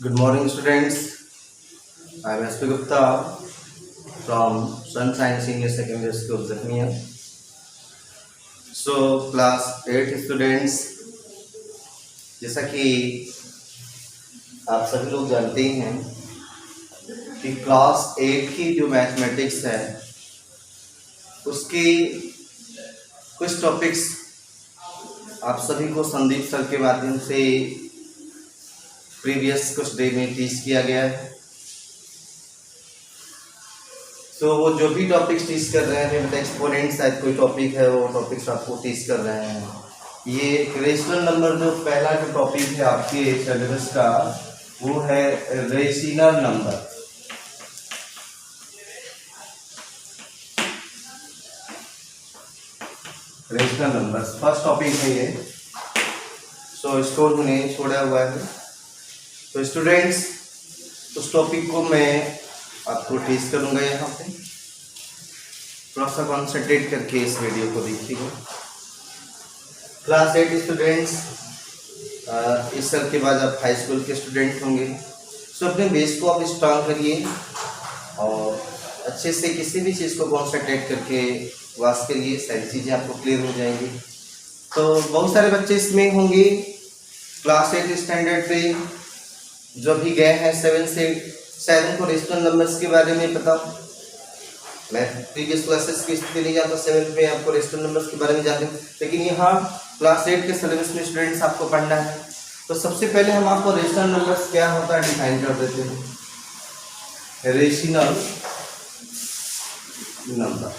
Good morning, students. I am S.P. Gupta from Sun Science Senior Secondary School, Zakhmia. So, class 8 students, जैसा कि आप सभी लोग जानते ही हैं कि क्लास 8 की जो मैथमेटिक्स है उसकी कुछ टॉपिक्स आप सभी को संदीप सर के माध्यम से प्रीवियस कुछ डे में टीच किया गया है। तो वो जो भी टॉपिक्स टीच कर रहे हैं, मतलब एक्सपोनेंट शायद कोई टॉपिक है, वो टॉपिक्स आपको टीच कर रहे हैं। ये रेशनल नंबर जो पहला जो टॉपिक है आपके सिलेबस का, वो है rational number. Rational number first topic है ये। सो इसको हमने छोड़ा हुआ है। तो स्टूडेंट्स, उस टॉपिक को मैं आपको टीच करूंगा। यहाँ पे थोड़ा सा कॉन्सेंट्रेट करके इस वीडियो को देखिएगा। क्लास 8 स्टूडेंट्स, इस साल के बाद आप हाई स्कूल के स्टूडेंट होंगे। सो अपने बेस को आप स्ट्रांग करिए और अच्छे से किसी भी चीज़ को कॉन्सेंट्रेट करके वास करिए, सारी चीज़ें आपको क्लियर हो जाएंगी। तो बहुत सारे बच्चे इसमें होंगे क्लास 8 स्टैंडर्ड पे जो भी गए हैं 7 से 7 को रेशनल नंबर्स के बारे में पता। मैं प्रीवियस क्लासेस की स्थिति नहीं जानता, 7 में आपको रेशनल नंबर्स के बारे में जानते हैं, लेकिन यहाँ क्लास 8 के सिलेबस में स्टूडेंट्स आपको पढ़ना है। तो सबसे पहले हम आपको रेशनल नंबर्स क्या होता है डिफाइन कर देते हैं। रेशनल नंबर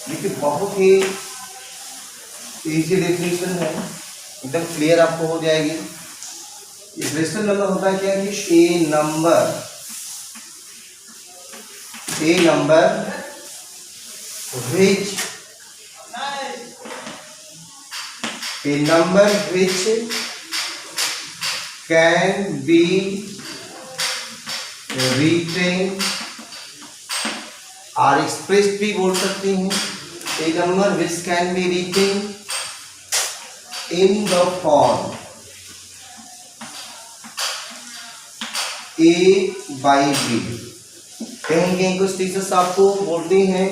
देखिए बहुत ही इजी डेफिनेशन है, एकदम क्लियर आपको हो जाएगी। रेशनल नंबर होता है क्या कि a number which can be written और expressed भी बोल सकते हैं। A number which can be written in the form A/B। कहीं कहीं कुछ टीचर्स आपको बोलते हैं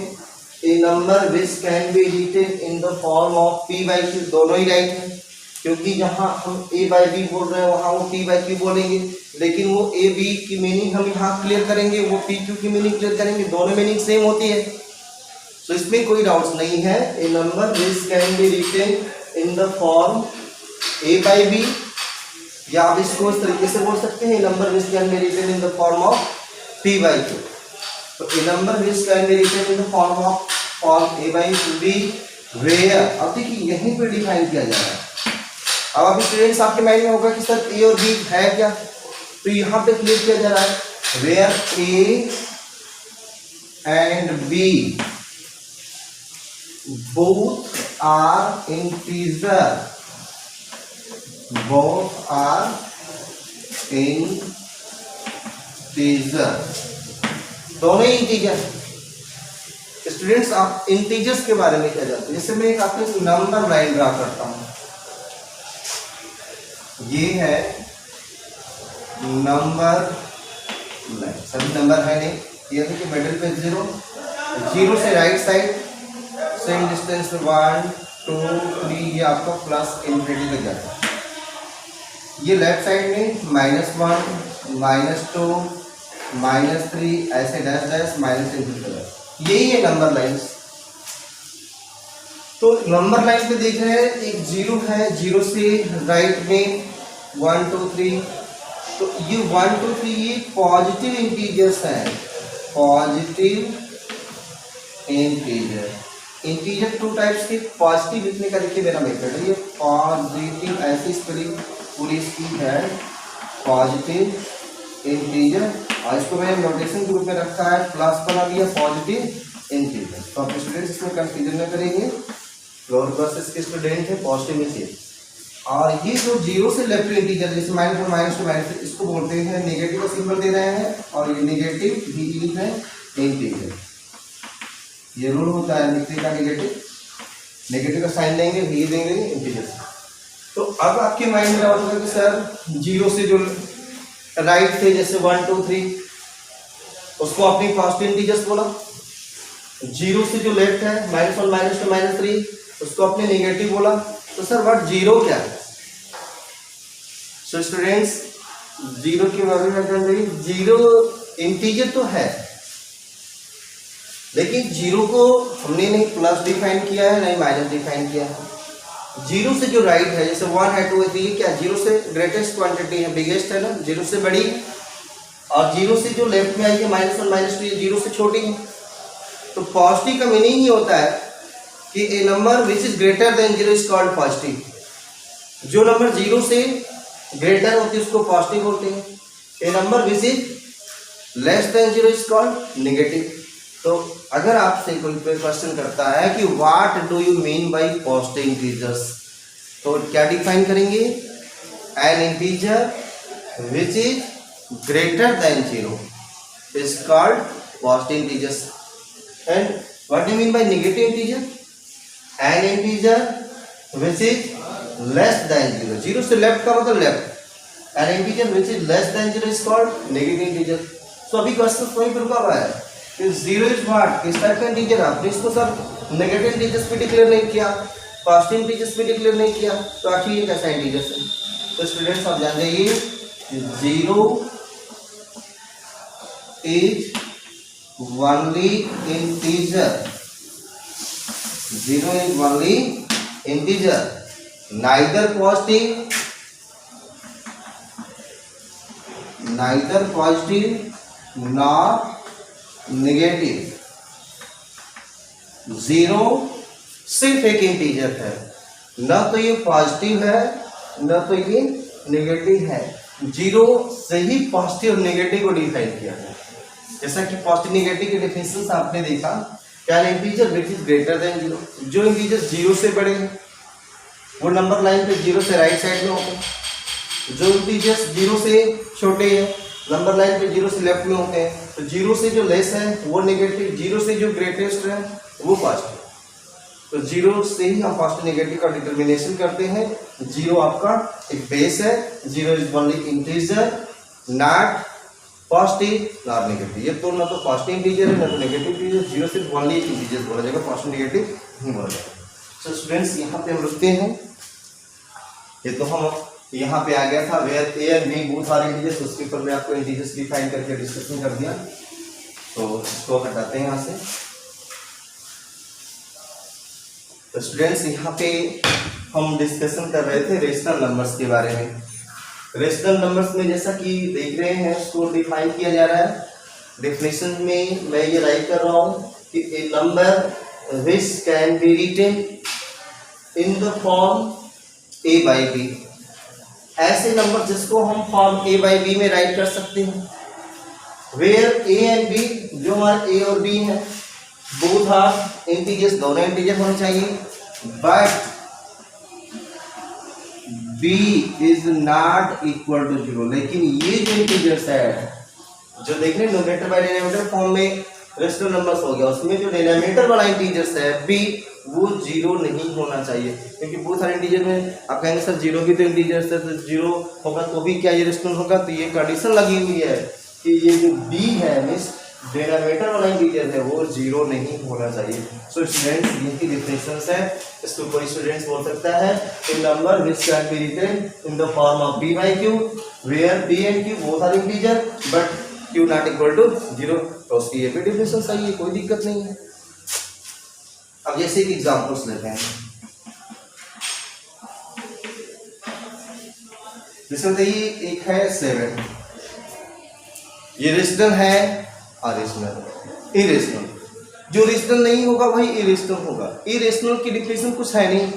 a number which can be written in the form of P/Q। दोनों ही राइट है, क्योंकि जहां हम A/B बोल रहे हैं वहां वो P/Q बोलेंगे, लेकिन वो AB की मीनिंग हम यहाँ क्लियर करेंगे, वो PQ की मीनिंग क्लियर करेंगे। दोनों मीनिंग सेम होती है, तो इसमें कोई डाउट्स नहीं है। A number which can be written in the form A/B, या आप इसको इस तरीके से बोल सकते हैं number which can be written in the form of P/Q। तो a number which can be written in the form A/B where. अब देखिए यहीं पे डिफाइन किया जा रहा है। अब अभी स्टूडेंट्स आपके माइंड में होगा कि सर ए और बी है क्या, तो यहाँ पे क्लियर किया जा रहा है where A and B both are integer, both are integer, दोनों ही इंटीजर। स्टूडेंट्स, आप इंटीजर्स के बारे में क्या जानते हैं? जैसे मैं एक आपको नंबर लाइन ड्रा करता हूं, ये है नंबर लाइन, सभी नंबर है नहीं, ये देखिए मिडिल पे 0 से राइट साइड सेम डिस्टेंस में 1 2 3, ये आपका प्लस इन्फिनिटी तक जाता है। ये लेफ्ट साइड में -1 -2 -3 ऐसे डैश डैश -, यही है नंबर लाइंस। तो नंबर लाइन पे देख रहे हैं एक 0 है, 0 से राइट में 1 2 3, तो ये 1 2 3 ये पॉजिटिव इंटीजर्स हैं। पॉजिटिव इंटीजर 2 टाइप्स के। पॉजिटिव लिखने का देखिए मेरा मेथड है, ये पॉजिटिव ऐसी स्पेलिंग पूरी इसकी है, पॉजिटिव इंटीजर, और इसको मैंने नोटेशन के रूप में रखा है प्लस बना दिया पॉजिटिव इंटीजर। तो आप स्टूडेंट्स इसमें कंफ्यूजन न करेंगे, फ्लोर क्लासेस के स्टूडेंट है पॉजिटिव इंटीजर। और ये जो 0 से लेफ्ट इंटीजर जैसे -1 -2 -3, इसको बोलते हैं नेगेटिव का सिंबल दे रहे हैं, और ये नेगेटिव भी है इंटीजर। ये रूल होता है लिखने का, नेगेटिव का साइन देंगे, भी देंगे इंटीजर। तो अब आपके माइंड में डाउट होगा कि सर जीरो से जो राइट थे जैसे 1 2 3 उसको आपने पॉजिटिव इंटीजर्स बोला, जीरो से जो लेफ्ट है -1 -2 -3 उसको आपने नेगेटिव बोला। तो सर व्हाट जीरो क्या है? सो स्टूडेंट्स जीरो के बारे में जान जाइए। जीरो इंटीजर तो है लेकिन जीरो को हमने नहीं प्लस डिफाइन किया है नहीं माइनस डिफाइन किया है। जीरो से जो राइट है जैसे 1 है 2 है 3 क्या जीरो से ग्रेटेस्ट क्वांटिटी है, बिगेस्ट है ना, जीरो से बड़ी है। और जीरो से जो लेफ्ट में आई है -1 -2 ये जीरो से छोटी है। तो पॉजिटिव का मीनिंग ही होता है कि a number which is greater than zero is called positive. जो नंबर जीरो से ग्रेटर होती है उसको पॉजिटिव बोलते हैं। A number which is less than zero is called negative. तो अगर आपसे कोई क्वेश्चन करता है कि what do you mean by positive integers, तो क्या डिफाइन करेंगे? An integer which is greater than zero is called positive integers. And what do you mean by negative integer? N integer which is less than zero, zero से left का मतलब left, N integer which is less than zero is called negative integer. तो अभी question वहीं पर रुका हुआ है कि जीरो इज व्हाट, किस टाइप का इंटीजर? आपने इसको सर नेगेटिव इंटीजर्स पे डिक्लेयर नहीं किया, पॉजिटिव इंटीजर्स पे डिक्लेयर नहीं किया, तो आखिर ये कैसा इंटीजर्स है? तो स्टूडेंट्स आप जान जाइए zero is only integer, zero is only integer, neither positive not negative. Zero सिर्फ एक इंटीजर है, न तो ये पॉजिटिव है न तो ये नेगेटिव है। जीरो से ही पॉजिटिव और नेगेटिव को डिफाइन किया है। जैसा कि पॉजिटिव नेगेटिव के डिफिनेशन आपने देखा, क्या integer which is greater than zero, जो इंटीजर जीरो से बड़े हैं वो नंबर लाइन पे जीरो से राइट साइड में होते हैं। जो इंटीजर्स जीरो से छोटे हैं नंबर लाइन पे जीरो से लेफ्ट में होते हैं। तो जीरो से जो लेस है वो नेगेटिव, जीरो से जो ग्रेटेस्ट है वो पॉजिटिव। तो जीरो से ही हम पॉजिटिव नेगेटिव का डिटर्मिनेशन करते हैं। जीरो आपका एक बेस है, zero is only integer not positive not negative. ये तो ना तो पॉजिटिव इंटीजर है ना तो नेगेटिव इंटीजर, जीरो सिर्फ ओनली इंटीजर बोला जाएगा, पॉजिटिव नेगेटिव नहीं बोला जाएगा। सो स्टूडेंट्स यहाँ पे हम रुकते हैं। ये तो हम यहाँ पे आ गया था where A and B both are integers, उसके ऊपर मैं आपको इंटीजर्स डिफाइन करके डिस्कशन कर दिया। तो इसको हटाते हैं यहाँ से। तो स्टूडेंट्स यहाँ पे हम डिस्कशन कर रहे थे रेशनल नंबर्स के बारे में। रेशनल नंबर्स में जैसा कि देख रहे हैं उसको डिफाइन किया जा रहा है। डेफिनेशन में मैं ये राइट कर रहा हूँ कि a number which can be written in the form A by B, ऐसे नंबर जिसको हम फॉर्म ए बाई बी में राइट कर सकते हैं। वेयर ए एंड बी, जो हमारे ए और बी है, बोथ आर इंटीजर्स, दोनों इंटीजर होने चाहिए, but B is not equal to zero. लेकिन ये जो इंटीजर्स है जो देखने न्यूमरेटर बाय डिनोमिनेटर फॉर्म में रेशनल नंबर्स हो गया, उसमें जो डिनोमिनेटर वाला इंटीजर्स है बी वो जीरो नहीं होना चाहिए। क्योंकि बहुत सारे इंटीजर में आप कहेंगे सर जीरो भी तो इंटीजर्स है, तो जीरो होगा तो भी क्या ये रेशनल होगा? तो ये कंडीशन लगी हुई है कि ये जो बी है मीन्स डिनोमिनेटर वाला इंटीजर है वो जीरो नहीं होना चाहिए। सो स्टूडेंट्स इनकी डिफिनेशंस है। इसको कोई स्टूडेंट्स बोल सकता है a number which can be written in the form of B by Q where B and Q both are integer but Q not equal to zero. तो उसकी ये भी डिफिनेशन सही है, कोई दिक्कत नहीं है। अब जैसे एक एग्जांपल्स लेते हैं, जैसे बताइए एक है 7, ये रेशनल है और रेशनल इरेशनल। जो रेशनल नहीं होगा वही इरेशनल होगा। इरेशनल की डिफिनेशन कुछ है नहीं,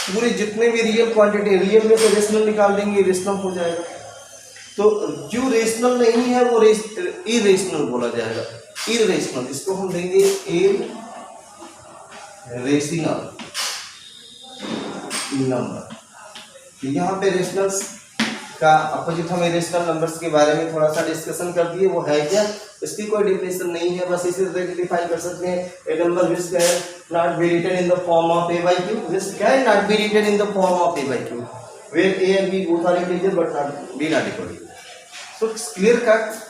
पूरे जितने भी रियल क्वांटिटी रियल में तो रेशनल निकाल देंगे इरेशनल हो जाएगा। तो जो रेशनल नहीं है वो इरेशनल बोला जाएगा। इरेशनल इसको हम देंगे रेशनल नंबर। यहाँ पे रेशनल्स का अपोजिट हम रेशनल नंबर्स के बारे में थोड़ा सा डिस्कशन कर दिए। वो है क्या, इसकी कोई डिफिनेशन नहीं है, बस इसी तरह डिफाइन कर सकते हैं a number which not be written in the form of a by q. This cannot be written in the form of a by q, where a and b both are integer but not b not equal to. So it's clear cut.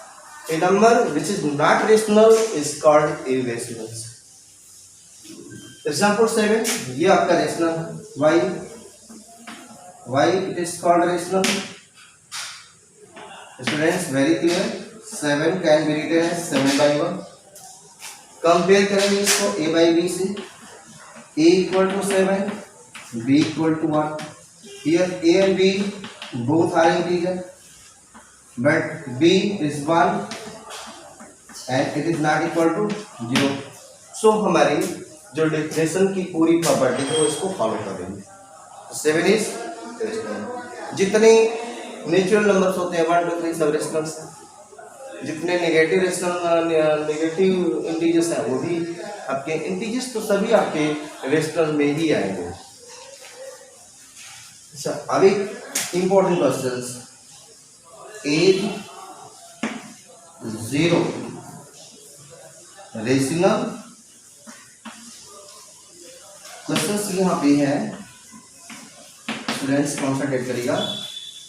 A number which is not rational is called irrational. Example 7, ये आपका rational why it is called rational? Students, very clear. 7 can be written as 7 by 1. Compare करेंगे इसको a by b से. a equal to 7, b equal to 1. Here a and b both are integer, but b is 1 and it is not equal to 0. So हमारी जो definition की पूरी property है वो इसको फॉलो करेंगे. 7 is rational. जितने नेचुरल नंबर्स होते हैं 1 2 3 सब रेशनल्स हैं. जितने नेगेटिव इंटीजर्स हैं वो भी आपके इंटीजर्स, तो सभी आपके रेशनल में ही आएंगे. अच्छा, अब एक important questions. Is 0 rational questions यहाँ पे है. स्टूडेंट्स कॉन्सेंट्रेट करिएगा.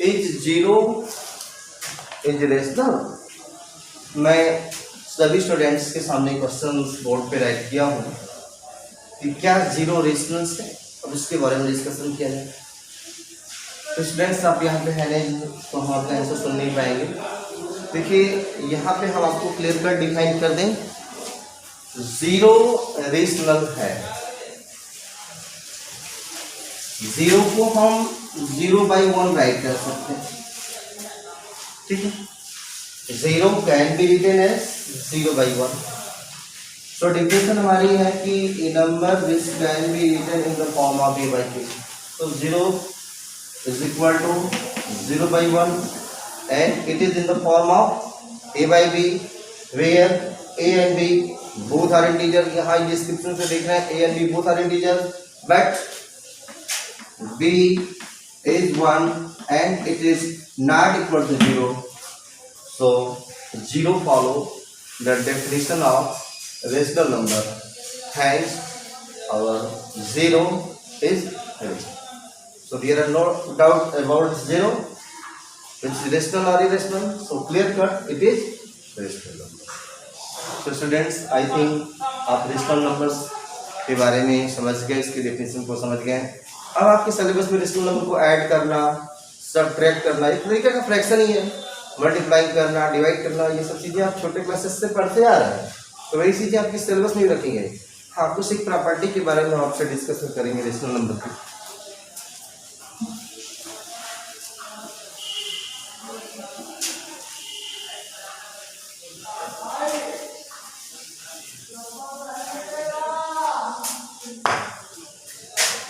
Is 0 is rational. मैं सभी स्टूडेंट्स के सामने क्वेश्चन बोर्ड पे राइट किया हूँ कि क्या 0 रेशनल्स है. अब इसके बारे में डिस्कशन किया जाए. तो स्टूडेंट्स आप यहाँ पे है नहीं तो हम आपका आंसर सुन नहीं पाएंगे. देखिए यहाँ पे हम आपको क्लियर कट डिफाइन कर दें. 0 रेशनल है. 0 को हम 0 by 1 राइट कर सकते हैं. ठीक है. 0 can be written as 0 by 1. So definition हमारी है कि a number which can be written in the form of a by q. So 0 is equal to 0 by 1 and it is in the form of a by b, where a and b both are integer. यहाँ description से देख रहे हैं a and b both are integer, but b is 1 and it is not equal to 0. So 0 follow the definition of rational number. Hence our 0 is rational. So there are no doubt about 0. It's rational or irrational. So clear cut, it is rational number. So students, I think आप rational numbers के बारे में समझ गए, इसकी definition को समझ गए. अब आपके सिलेबस में rational number को ऐड करना, सबट्रैक्ट करना एक तरीके का फ्रैक्शन ही है. मल्टीप्लाई करना, डिवाइड करना, ये सब चीज़ें आप छोटे क्लासेस से पढ़ते आ रहे हैं. तो वही चीज़ें आपकी सिलेबस में रखी गई. हाँ, कुछ एक प्रॉपर्टी के बारे में हम आपसे डिस्कस करेंगे रेशनल नंबर की.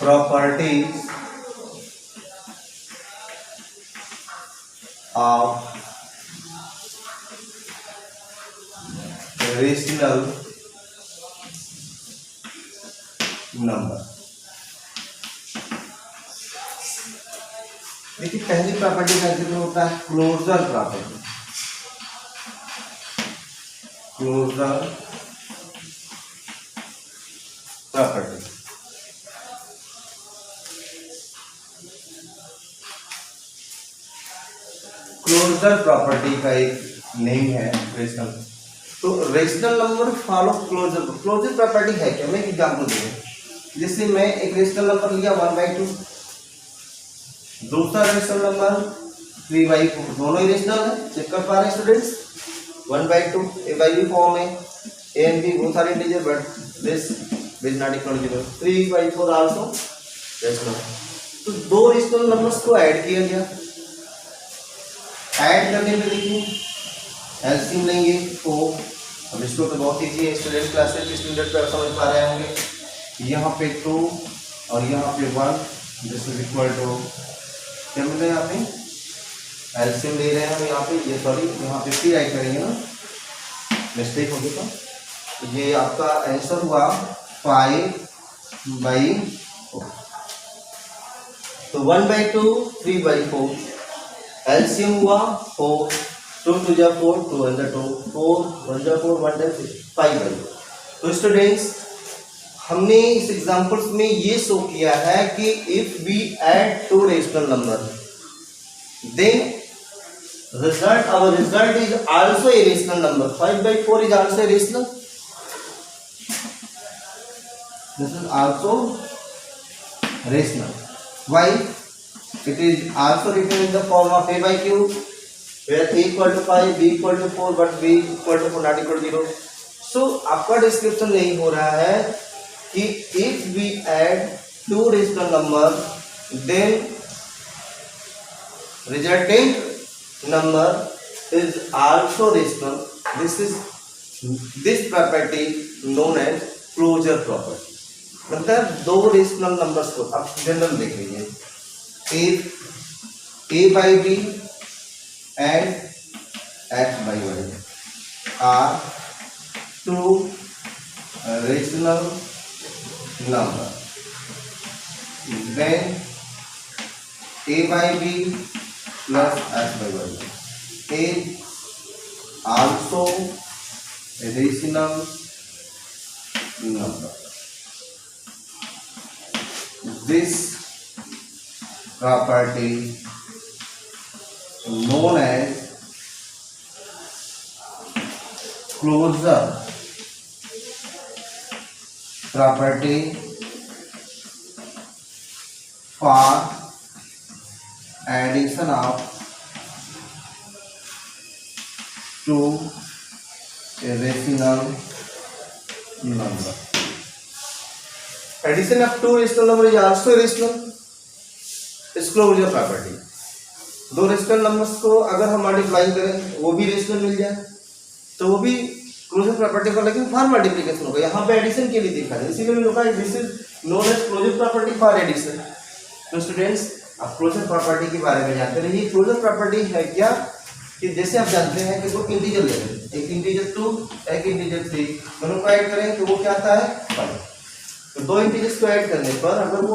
Property of rational number. देखिए पहली प्रॉपर्टी का जिक्र होता है closure property. Closure property closure property का एक नेम है रेशनल. तो rational number follow closure property है क्या? मैं एक एग्जाम्पल दूंगा. जैसे मैं एक रेशनल नंबर लिया 1/2, दूसरा रेशनल नंबर 3/4, दोनों ही रेशनल है. चेक कर पा रहे हैं students? 1/2 a by b form में, a and b both are integer but this is not equal to 0. 3/4 also rational. तो दो रेशनल नंबर्स को ऐड किया गया. ऐड करने में देखिए एलसीएम लेंगे तो अब इसको तो बहुत ईजी है. स्टूडेंट क्लासेस स्टूडेंट पर समझ पा रहे होंगे. यहाँ पे 2 और यहाँ पे 1, दिस इज इक्वल टू क्या मिल रहा है? यहाँ पे एलसीएम ले रहे हैं हम. यहाँ पे ये सॉरी यहाँ पे 3 राइट करेंगे ना, मिस्टेक होगी. तो ये आपका आंसर हुआ 5/4. तो 1/2 3/4 एलसीएम हुआ 4. 2 2 जा 4, 2 1 जा 2, 4 1 जा 4, 1 जा 5/4. तो स्टूडेंट्स हमने इस एग्जांपल्स में ये शो किया है कि if we add two rational number then our result is also a rational number. 5/4 is also a rational. This is also rational. Why? It is also written in the form of a by q, where a equal to 5, b equal to 4, but b equal to 4 not equal to 0. So आपका description यही हो रहा है कि if we add two rational number, then resultant number is also rational. This property known as closure property. मतलब दो rational numbers को आप जनरल देख लीजिए, a by b and h by y are two rational number. Then a by b plus h by y is also a rational number. This property known as closure property for addition of two rational number. Addition of two rational number is also rational. Is closure property. दो rational numbers को अगर हम multiply करें वो भी rational मिल जाए तो वो भी क्लोजर प्रॉपर्टी का, लेकिन फॉर मल्टीप्लिकेशन होगा। यहाँ पे एडिशन के लिए देखा जाए, इसीलिए लिखा है this is known as closure property for addition. तो स्टूडेंट्स आप क्लोजर प्रॉपर्टी के बारे में जानते रहिए। क्लोजर प्रॉपर्टी है क्या कि जैसे आप जानते हैं कि दो इंटीजर ले लें, एक इंटीजर 2 एक इंटीजर 3, दोनों को ऐड करें तो वो क्या आता है 5। तो दो इंटीजर्स को ऐड करने पर अगर वो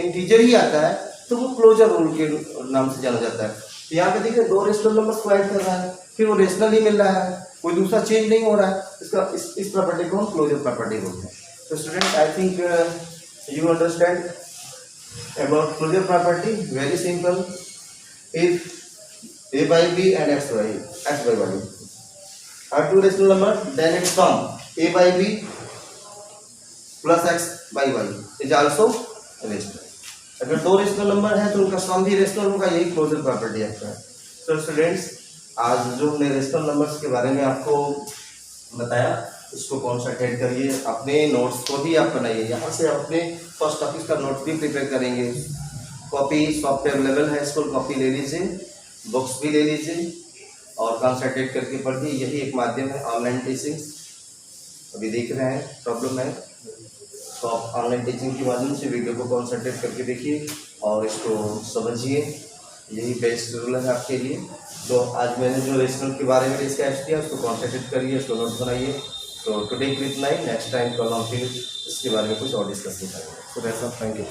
इंटीजर ही आता है तो वो क्लोजर रूल के नाम से जाना जाता है। तो यहाँ पे देखिए दो रेशनल नंबर्स को ऐड कर रहा है, फिर वो रेशनल ही मिल रहा है, कोई दूसरा चेंज नहीं हो रहा है, इसका इस प्रॉपर्टी को हम क्लोजर प्रॉपर्टी बोलते हैं। तो student I think you understand about closure property. Very simple, if a by b and x by y are two rational number, then its sum a by b plus x by y is also rational. अगर दो rational number है तो उनका सम भी rational होगा, यही closure property आपका है। तो स्टूडेंट्स आज जो हमने रेशनल नंबर्स के बारे में आपको बताया उसको कॉन्सेंट्रेट करिए, अपने नोट्स को भी आप बनाइए। यहाँ से अपने फर्स्ट टॉपिक का नोट भी प्रिपेयर करेंगे। कॉपी सॉफ्टवेयर अवेलेबल है, इसको कॉपी ले लीजिए, बुक्स भी ले लीजिए और कॉन्सेंट्रेट करके पढ़िए। यही एक माध्यम है ऑनलाइन टीचिंग। अभी देख रहे हैं प्रॉब्लम है तो आप ऑनलाइन टीचिंग के माध्यम से वीडियो को कॉन्सेंट्रेट करके देखिए और इसको समझिए, यही बेस्ट रूल है आपके लिए। तो आज मैंने जो रेशनल के बारे में डिस्कस किया उसको कॉन्सेंट्रेट करिए, उसको नोट बनाइए। तो टुडे इतना ही, नेक्स्ट टाइम कल हम फिर इसके बारे में कुछ और डिस्कस करेंगे। तो दैट्स ऑल, थैंक यू।